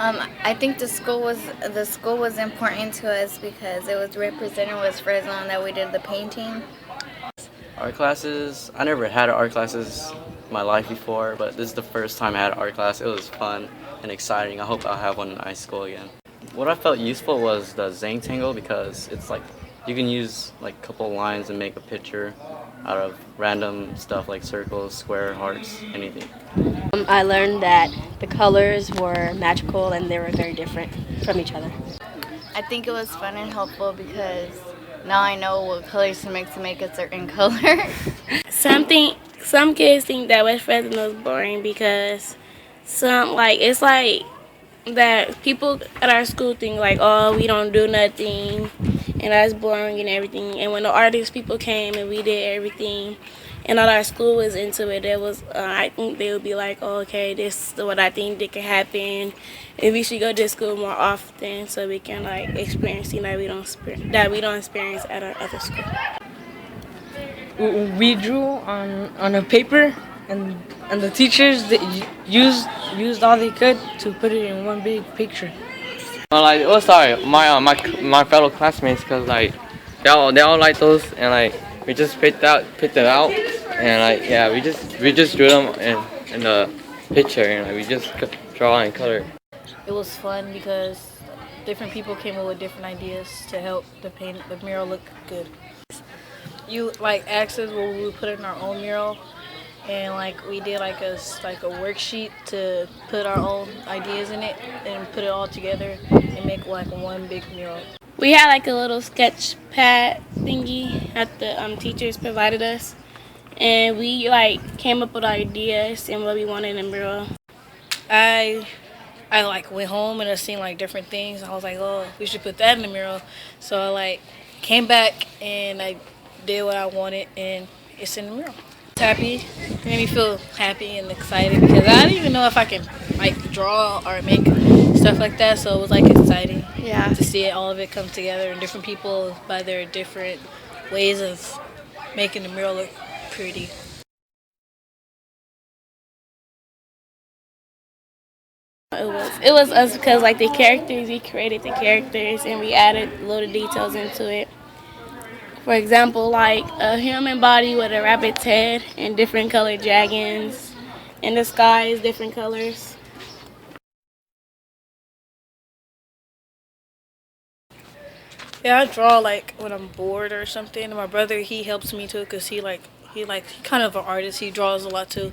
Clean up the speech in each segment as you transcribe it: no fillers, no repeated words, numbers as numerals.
I think the school was important to us because it was representing was Fresno and that we did the painting. Art classes, I never had art classes in my life before, but this is the first time I had an art class. It was fun and exciting. I hope I'll have one in high school again. What I felt useful was the Zentangle because it's like you can use like a couple lines and make a picture out of random stuff like circles, square, hearts, anything. I learned that the colors were magical and they were very different from each other. I think it was fun and helpful because now I know what colors to make a certain color. Some kids think that West Fresno is boring because it's like that people at our school think like, oh, we don't do nothing and that's boring and everything. And when the artist people came and we did everything and all our school was into it, there was I think they would be like, oh, okay, this is what I think that can happen and we should go to school more often so we can like experience things that we don't experience at our other school. We drew on a paper, and the teachers used all they could to put it in one big picture. Like it was sorry, my fellow classmates, cause like they all like those, and like we just picked them out, and like yeah, we just drew them in the picture, and like we just draw and color. It was fun because different people came up with different ideas to help the mural look good. You like asked us what we would put in our own mural, and like we did like a worksheet to put our own ideas in it and put it all together and make like one big mural. We had like a little sketch pad thingy that the teachers provided us, and we like came up with ideas and what we wanted in the mural. I like went home and I seen like different things. I was like, oh, we should put that in the mural. So I like came back and I did what I wanted, and it's in the mural. It's happy. It made me feel happy and excited because I didn't even know if I can like draw or make stuff like that. So it was like exciting, Yeah. to see all of it come together and different people by their different ways of making the mural look pretty. It was us because like the characters, we created the characters and we added little details into it. For example, like a human body with a rabbit's head and different colored dragons, and the sky is different colors. Yeah, I draw like when I'm bored or something. And my brother, he helps me too because he kind of an artist. He draws a lot too.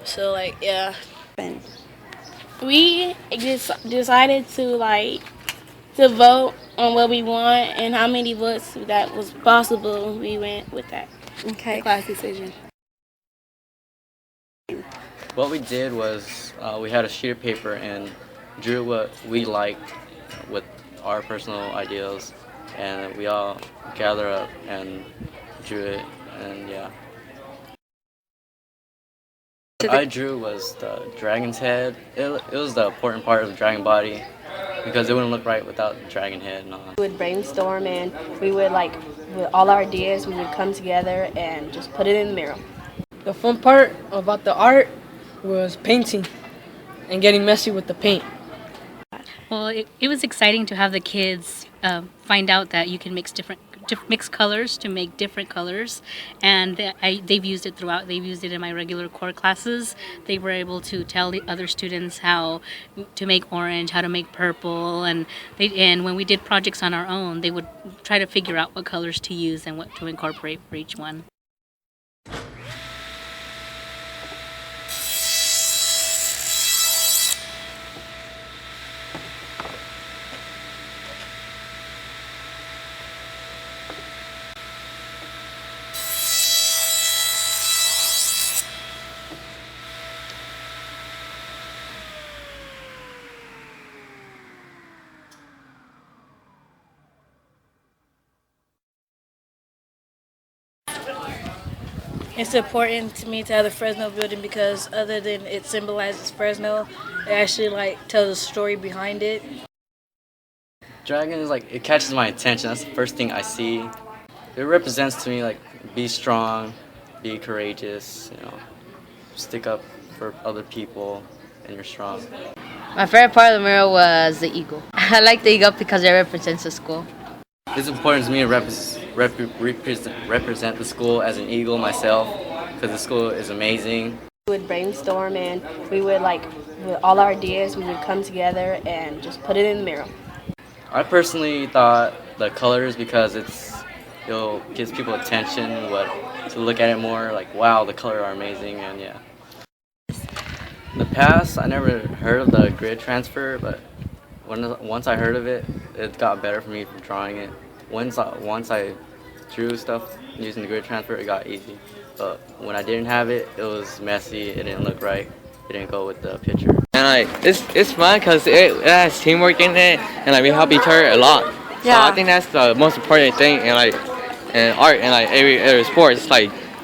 So like yeah. We just decided to vote on what we want and how many votes that was possible. We went with that. Okay. The class decision. What we did was we had a sheet of paper and drew what we liked with our personal ideals, and we all gathered up and drew it, and yeah. What I drew was the dragon's head. It was the important part of the dragon body because it wouldn't look right without the dragon head and all. We would brainstorm and we would like with all our ideas we would come together and just put it in the mural. The fun part about the art was painting and getting messy with the paint. Well, it was exciting to have the kids find out that you can mix colors to make different colors, and they've used it throughout. They've used it in my regular core classes. They were able to tell the other students how to make orange, how to make purple, and when we did projects on our own, they would try to figure out what colors to use and what to incorporate for each one. It's important to me to have the Fresno building because other than it symbolizes Fresno, it actually like tells a story behind it. Dragon is like, it catches my attention. That's the first thing I see. It represents to me like be strong, be courageous, stick up for other people, and you're strong. My favorite part of the mural was the eagle. I like the eagle because it represents the school. It's important to me to represent the school as an eagle myself because the school is amazing. We would brainstorm and we would with all our ideas, we would come together and just put it in the mural. I personally thought the colors because gives people attention, to look at it more like wow, the colors are amazing, and yeah. In the past, I never heard of the grid transfer, but once I heard of it, it got better for me from drawing it. Once I drew stuff using the grid transfer, it got easy. But when I didn't have it, it was messy. It didn't look right. It didn't go with the picture. And it's fun because it has teamwork in it, and we help each other a lot. Yeah. So I think that's the most important thing in art and every sports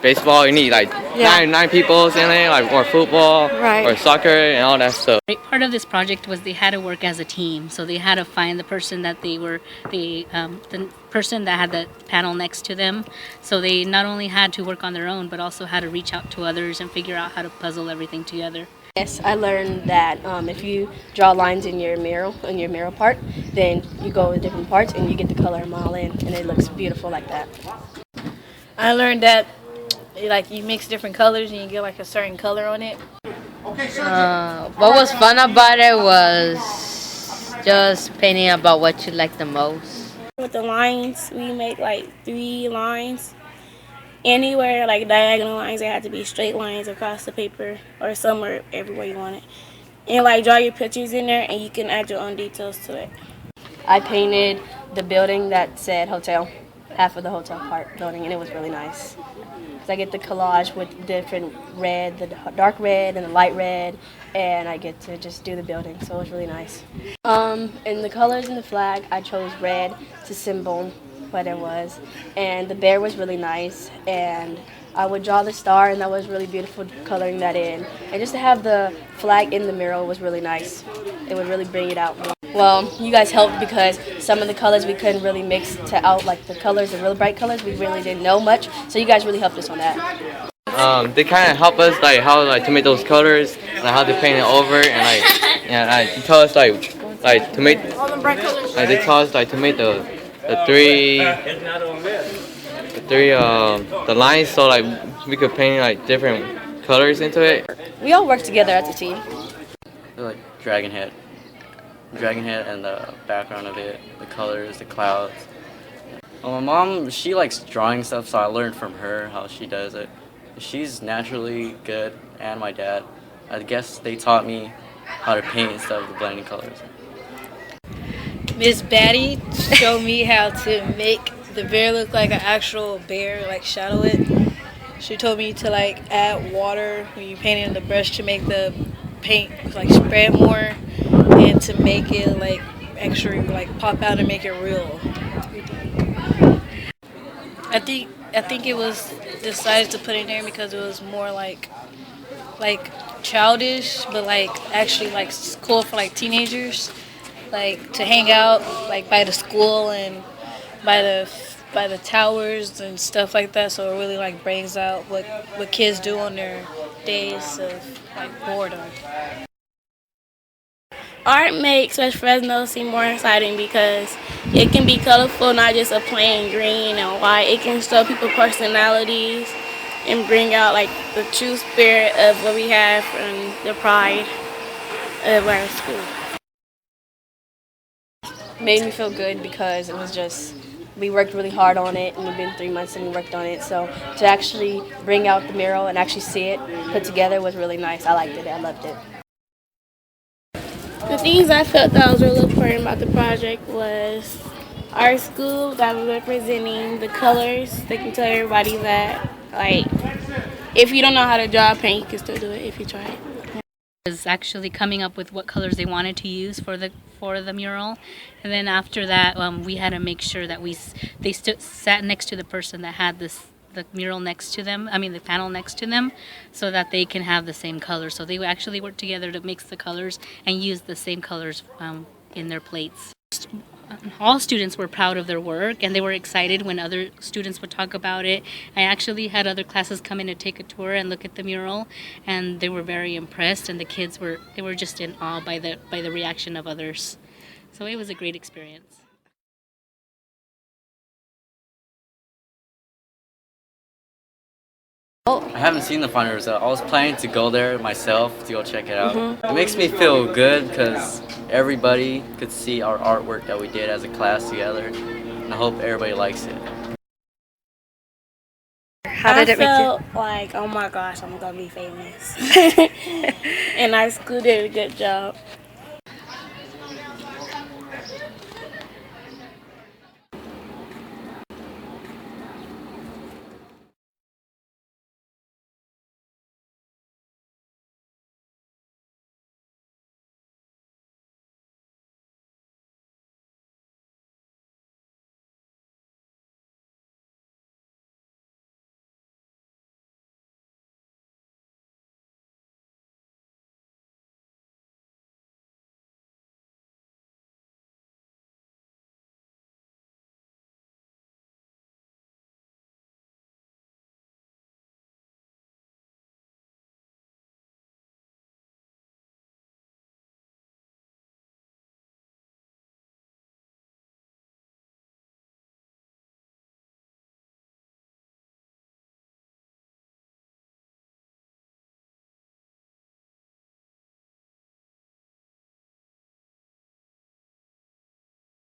baseball. You need nine people in it, or football, Right. or soccer, and all that stuff. Great part of this project was they had to work as a team, so they had to find the person that the person that had the panel next to them. So they not only had to work on their own, but also had to reach out to others and figure out how to puzzle everything together. Yes, I learned that if you draw lines in your mural part, then you go with different parts and you get to color them all in, and it looks beautiful like that. I learned that you mix different colors and you get a certain color on it. What was fun about it was just painting about what you like the most. With the lines, we made 3 lines. Anywhere diagonal lines, they had to be straight lines across the paper or somewhere everywhere you want it. And draw your pictures in there, and you can add your own details to it. I painted the building that said hotel, half of the hotel part building, and it was really nice. I get the collage with different red, the dark red and the light red, and I get to just do the building, so it was really nice. And the colors in the flag, I chose red to symbol what it was, and the bear was really nice, and I would draw the star, and that was really beautiful coloring that in. And just to have the flag in the mural was really nice. It would really bring it out more. Well, you guys helped because some of the colors we couldn't really mix to out the colors, the really bright colors, we really didn't know much, so you guys really helped us on that. They kind of help us how to make those colors and how to paint it over, and they tell us to make they tell us to make the lines so we could paint different colors into it. We all work together as a team. They're like dragon head and the background of it, the colors, the clouds. Well, my mom, she likes drawing stuff, so I learned from her how she does it. She's naturally good, and my dad. I guess they taught me how to paint instead of the blending colors. Miss Batty showed me how to make the bear look like an actual bear, shadow it. She told me to add water when you paint it in the brush to make the paint spread more, and to make it actually pop out and make it real. I think it was decided to put in there because it was more childish, but actually cool for teenagers, to hang out by the school and by the towers and stuff like that. So it really brings out what kids do on their days of boredom. Art makes West Fresno seem more exciting because it can be colorful, not just a plain green and white. It can show people personalities and bring out the true spirit of what we have and the pride of our school. It made me feel good because it was we worked really hard on it, and it's been 3 months and we worked on it. So to actually bring out the mural and actually see it put together was really nice. I liked it. I loved it. The things I felt that was really important about the project was our school that was representing the colors. They can tell everybody that, if you don't know how to draw paint, you can still do it if you try it. Was actually coming up with what colors they wanted to use for the mural, and then after that, we had to make sure that they sat next to the person that had the mural next to them, the panel next to them, so that they can have the same colors. So they actually work together to mix the colors and use the same colors in their plates. All students were proud of their work and they were excited when other students would talk about it. I actually had other classes come in to take a tour and look at the mural, and they were very impressed, and the kids were just in awe by the reaction of others. So it was a great experience. I haven't seen the final result. I was planning to go there myself to go check it out. It makes me feel good because everybody could see our artwork that we did as a class together, and I hope everybody likes it. How did it make you? I felt like, oh my gosh, I'm gonna be famous. And our school did a good job.